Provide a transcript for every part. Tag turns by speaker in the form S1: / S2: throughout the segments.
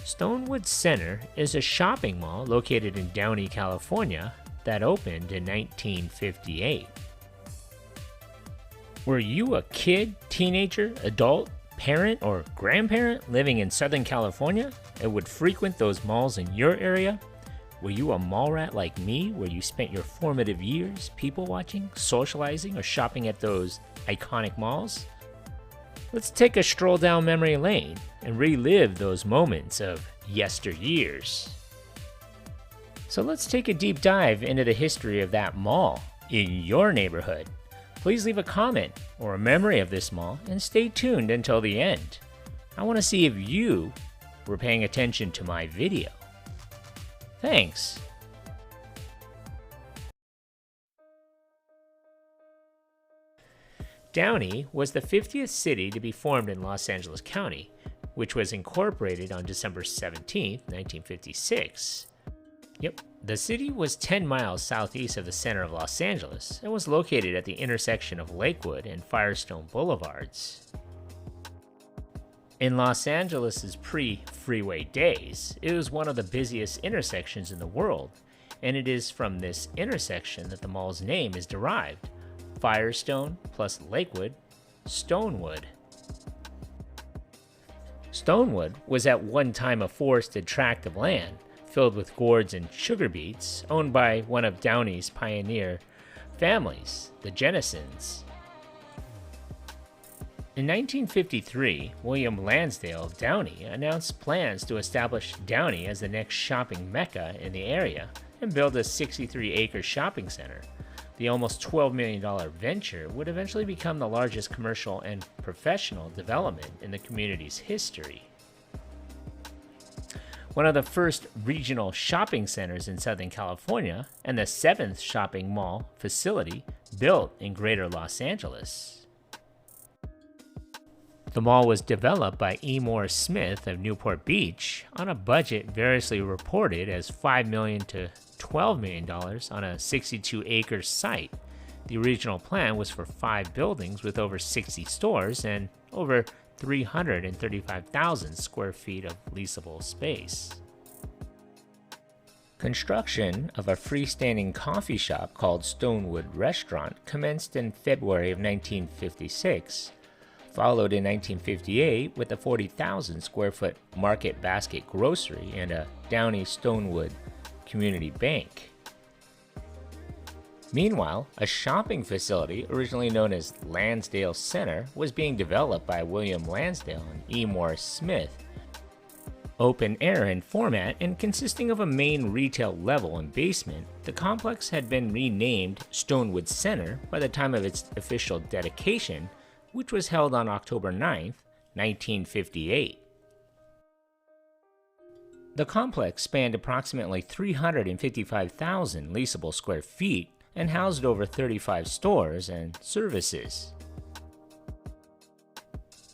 S1: Stonewood Center is a shopping mall located in Downey, California that opened in 1958. Were you a kid, teenager, adult, parent, or grandparent living in Southern California and would frequent those malls in your area? Were you a mall rat like me where you spent your formative years people watching, socializing, or shopping at those iconic malls? Let's take a stroll down memory lane and relive those moments of yesteryears. So let's take a deep dive into the history of that mall in your neighborhood. Please leave a comment or a memory of this mall and stay tuned until the end. I want to see if you were paying attention to my video. Thanks. Downey was the 50th city to be formed in Los Angeles County, which was incorporated on December 17, 1956. The city was 10 miles southeast of the center of Los Angeles and was located at the intersection of Lakewood and Firestone Boulevards. In Los Angeles' pre-freeway days, it was one of the busiest intersections in the world, and it is from this intersection that the mall's name is derived. Firestone plus Lakewood, Stonewood. Stonewood was at one time a forested tract of land filled with gourds and sugar beets owned by one of Downey's pioneer families, the Jennisons. In 1953, William Lansdale Downey announced plans to establish Downey as the next shopping mecca in the area and build a 63-acre shopping center. The almost $12 million venture would eventually become the largest commercial and professional development in the community's history. One of the first regional shopping centers in Southern California and the 7th shopping mall facility built in Greater Los Angeles. The mall was developed by E. Morris Smith of Newport Beach on a budget variously reported as $5 million to $12 million on a 62-acre site. The original plan was for 5 buildings with over 60 stores and over 335,000 square feet of leasable space. Construction of a freestanding coffee shop called Stonewood Restaurant commenced in February of 1956, followed in 1958 with a 40,000 square foot Market Basket grocery and a Downey Stonewood Community Bank. Meanwhile, a shopping facility originally known as Lansdale Center was being developed by William Lansdale and E. Morris Smith. Open air in format and consisting of a main retail level and basement, the complex had been renamed Stonewood Center by the time of its official dedication, which was held on October 9, 1958. The complex spanned approximately 355,000 leasable square feet and housed over 35 stores and services.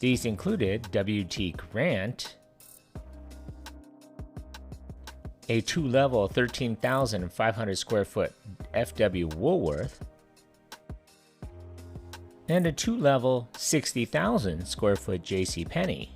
S1: These included W.T. Grant, a 2-level 13,500 square foot F.W. Woolworth, and a 2-level 60,000 square foot J.C. Penney.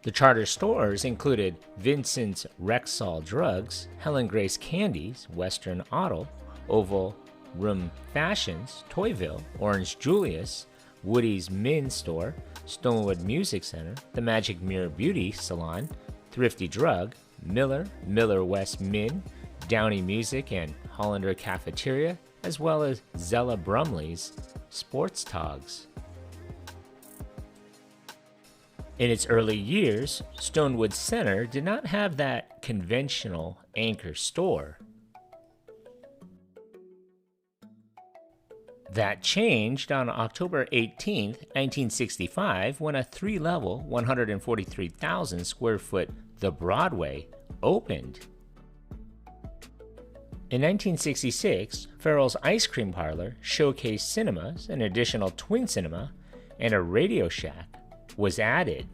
S1: The charter stores included Vincent's Rexall Drugs, Helen Grace Candies, Western Auto, Oval Room Fashions, Toyville, Orange Julius, Woody's Min Store, Stonewood Music Center, The Magic Mirror Beauty Salon, Thrifty Drug, Miller West Min, Downey Music and Hollander Cafeteria, as well as Zella Brumley's Sports Togs. In its early years, Stonewood Center did not have that conventional anchor store. That changed on October 18, 1965, when a 3-level, 143,000 square foot The Broadway opened. In 1966, Farrell's Ice Cream Parlor, Showcase Cinemas, an additional twin cinema, and a Radio Shack was added.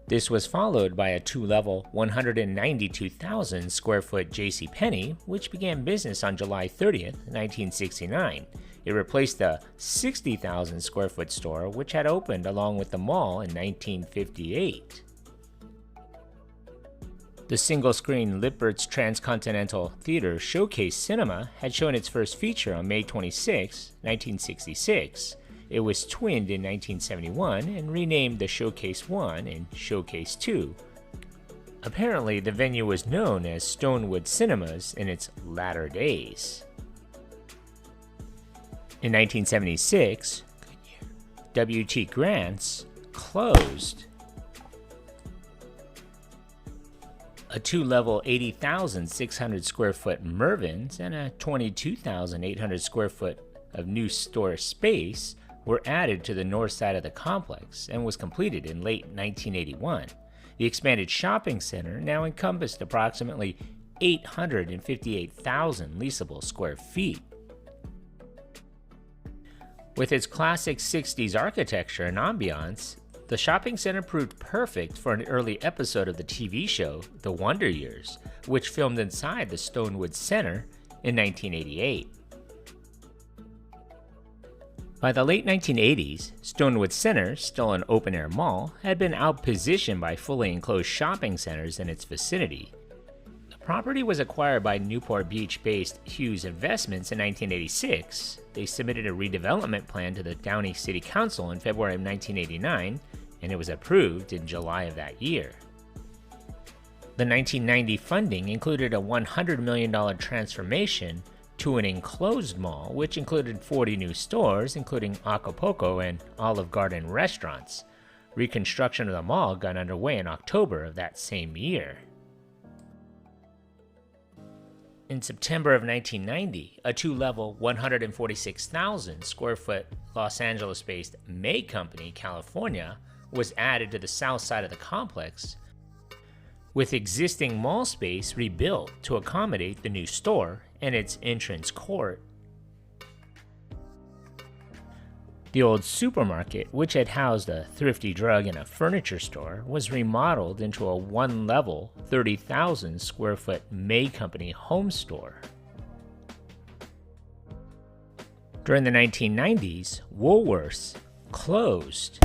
S1: This was followed by a 2-level, 192,000 square foot JCPenney, which began business on July 30th, 1969, It replaced the 60,000 square foot store which had opened along with the mall in 1958. The single-screen Lippert's Transcontinental Theater Showcase Cinema had shown its first feature on May 26, 1966. It was twinned in 1971 and renamed the Showcase 1 and Showcase 2. Apparently, the venue was known as Stonewood Cinemas in its latter days. In 1976, W.T. Grant's closed. A two-level 80,600 square foot Mervyn's and a 22,800 square foot of new store space were added to the north side of the complex and was completed in late 1981. The expanded shopping center now encompassed approximately 858,000 leasable square feet. With its classic 60s architecture and ambiance, the shopping center proved perfect for an early episode of the TV show The Wonder Years, which filmed inside the Stonewood Center in 1988. By the late 1980s, Stonewood Center, still an open-air mall, had been outpositioned by fully enclosed shopping centers in its vicinity. The property was acquired by Newport Beach-based Hughes Investments in 1986. They submitted a redevelopment plan to the Downey City Council in February of 1989, and it was approved in July of that year. The 1990 funding included a $100 million transformation to an enclosed mall, which included 40 new stores, including Acapulco and Olive Garden restaurants. Reconstruction of the mall got underway in October of that same year. In September of 1990, a two-level 146,000 square foot Los Angeles-based May Company, California, was added to the south side of the complex, with existing mall space rebuilt to accommodate the new store and its entrance court. The old supermarket, which had housed a thrifty drug and a furniture store, was remodeled into a one-level, 30,000 square foot May Company home store. During the 1990s, Woolworths closed.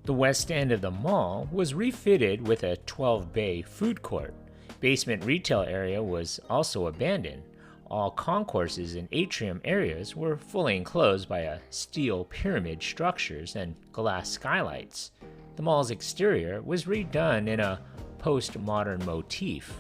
S1: The west end of the mall was refitted with a 12-bay food court. Basement retail area was also abandoned. All concourses and atrium areas were fully enclosed by a steel pyramid structures and glass skylights. The mall's exterior was redone in a postmodern motif.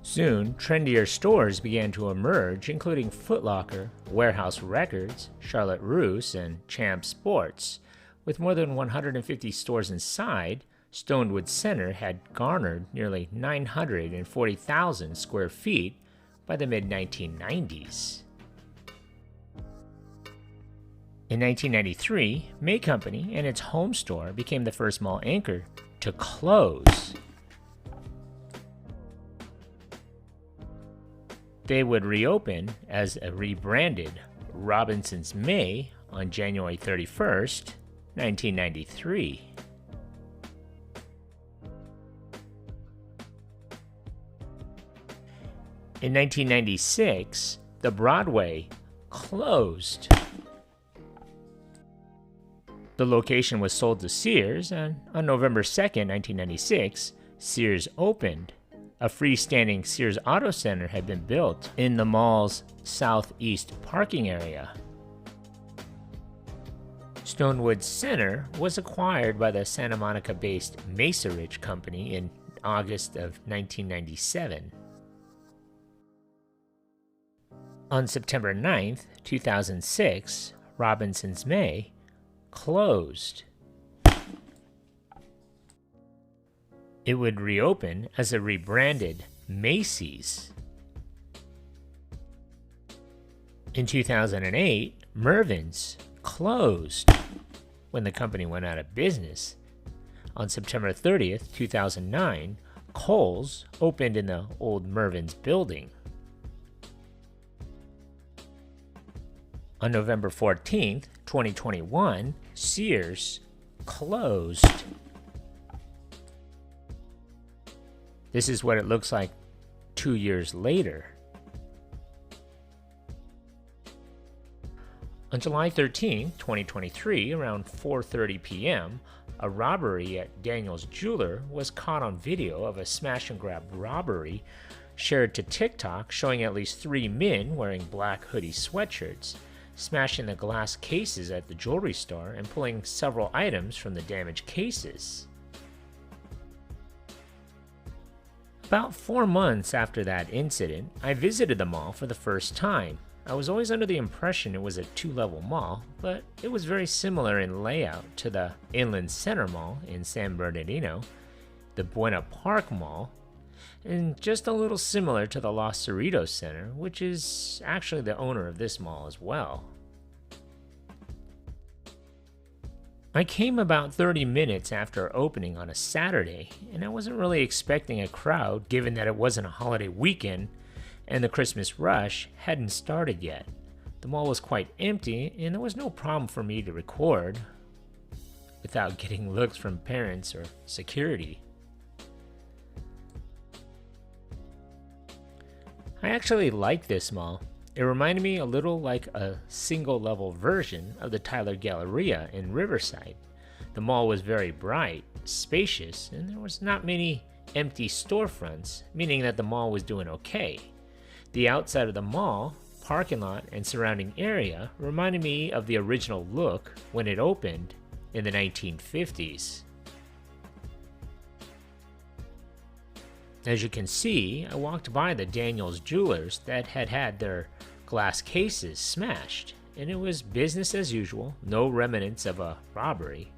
S1: Soon, trendier stores began to emerge, including Foot Locker, Warehouse Records, Charlotte Russe, and Champ Sports. With more than 150 stores inside, Stonewood Center had garnered nearly 940,000 square feet by the mid-1990s. In 1993, May Company and its home store became the first mall anchor to close. They would reopen as a rebranded Robinson's May on January 31st, 1993. In 1996, the Broadway closed. The location was sold to Sears, and on November 2nd, 1996, Sears opened. A freestanding Sears Auto Center had been built in the mall's southeast parking area. Stonewood Center was acquired by the Santa Monica-based Mesa Ridge Company in August of 1997. On September 9th, 2006, Robinson's May closed. It would reopen as a rebranded Macy's. In 2008, Mervyn's closed when the company went out of business. On September 30th, 2009, Kohl's opened in the old Mervyn's building. On November 14th, 2021, Sears closed. This is what it looks like 2 years later. On July 13, 2023, around 4:30 p.m., a robbery at Daniel's Jeweler was caught on video of a smash and grab robbery shared to TikTok showing at least 3 men wearing black hoodie sweatshirts, smashing the glass cases at the jewelry store and pulling several items from the damaged cases. About 4 months after that incident, I visited the mall for the first time. I was always under the impression it was a 2-level mall, but it was very similar in layout to the Inland Center Mall in San Bernardino, the Buena Park Mall, and just a little similar to the Los Cerritos Center, which is actually the owner of this mall as well. I came about 30 minutes after opening on a Saturday, and I wasn't really expecting a crowd given that it wasn't a holiday weekend and the Christmas rush hadn't started yet. The mall was quite empty, and there was no problem for me to record without getting looks from parents or security. I actually liked this mall. It reminded me a little like a single-level version of the Tyler Galleria in Riverside. The mall was very bright, spacious, and there was not many empty storefronts, meaning that the mall was doing okay. The outside of the mall, parking lot, and surrounding area reminded me of the original look when it opened in the 1950s. As you can see, I walked by the Daniel's Jewelers that had their glass cases smashed, and it was business as usual, no remnants of a robbery.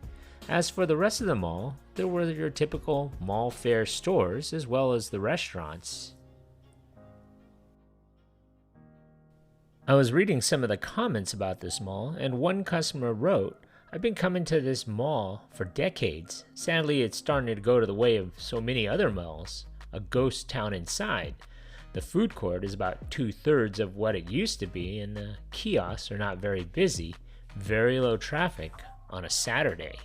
S1: As for the rest of the mall, there were your typical mall fare stores as well as the restaurants. I was reading some of the comments about this mall, and one customer wrote, "I've been coming to this mall for decades. Sadly, it's starting to go to the way of so many other malls, a ghost town inside. The food court is about 2/3 of what it used to be, and the kiosks are not very busy, very low traffic on a Saturday."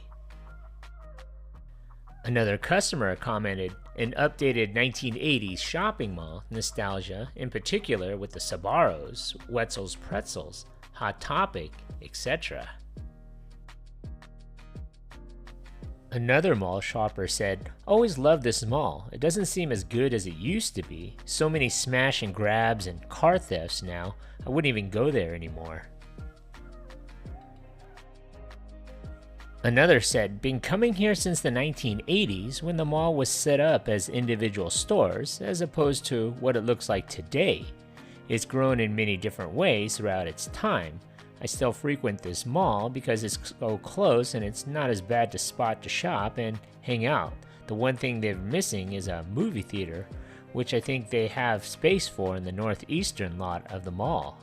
S1: Another customer commented, "An updated 1980s shopping mall nostalgia, in particular with the Sbarros, Wetzel's Pretzels, Hot Topic, etc." Another mall shopper said, "Always loved this mall. It doesn't seem as good as it used to be. So many smash and grabs and car thefts now, I wouldn't even go there anymore." Another said, "Been coming here since the 1980s when the mall was set up as individual stores as opposed to what it looks like today. It's grown in many different ways throughout its time. I still frequent this mall because it's so close and it's not as bad to spot to shop and hang out. The one thing they're missing is a movie theater, which I think they have space for in the northeastern lot of the mall."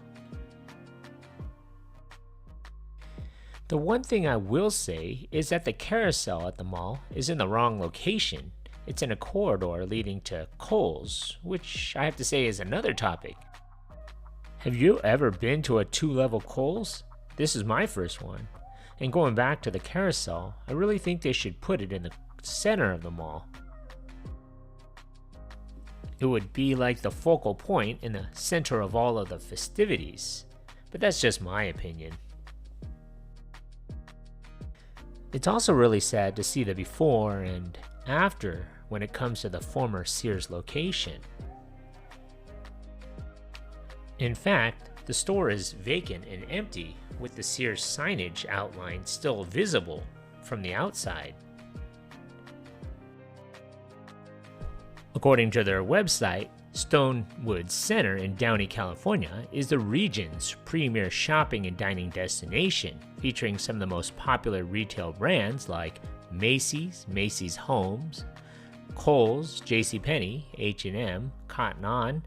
S1: The one thing I will say is that the carousel at the mall is in the wrong location. It's in a corridor leading to Kohl's, which I have to say is another topic. Have you ever been to a 2-level Kohl's? This is my first one. And going back to the carousel, I really think they should put it in the center of the mall. It would be like the focal point in the center of all of the festivities. But that's just my opinion. It's also really sad to see the before and after when it comes to the former Sears location. In fact, the store is vacant and empty, with the Sears signage outline still visible from the outside. According to their website, Stonewood Center in Downey, California is the region's premier shopping and dining destination, featuring some of the most popular retail brands like Macy's, Macy's Homes, Kohl's, JCPenney, H&M, Cotton On,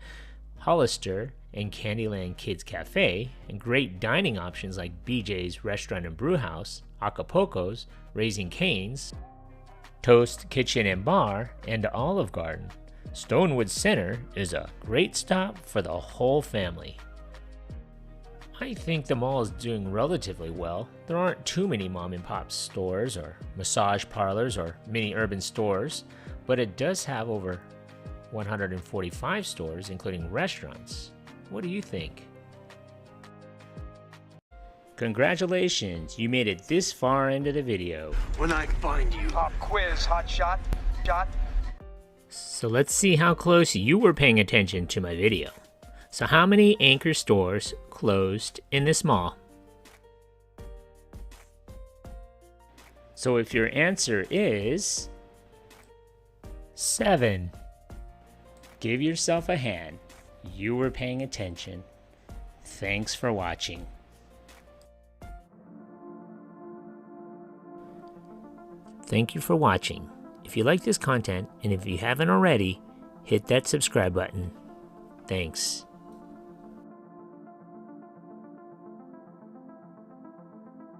S1: Hollister, and Candyland Kids Cafe, and great dining options like BJ's Restaurant and Brewhouse, Acapulco's, Raising Cane's, Toast Kitchen and Bar, and Olive Garden. Stonewood Center is a great stop for the whole family. I think the mall is doing relatively well. There aren't too many mom and pop stores or massage parlors or mini urban stores, but it does have over 145 stores, including restaurants. What do you think? Congratulations, you made it this far into the video.
S2: When I find you.
S3: Pop quiz, hot shot.
S1: So let's see how close you were paying attention to my video. So how many anchor stores closed in this mall? So if your answer is 7, give yourself a hand. You were paying attention. Thanks for watching. Thank you for watching. If you like this content, and if you haven't already, hit that subscribe button. Thanks.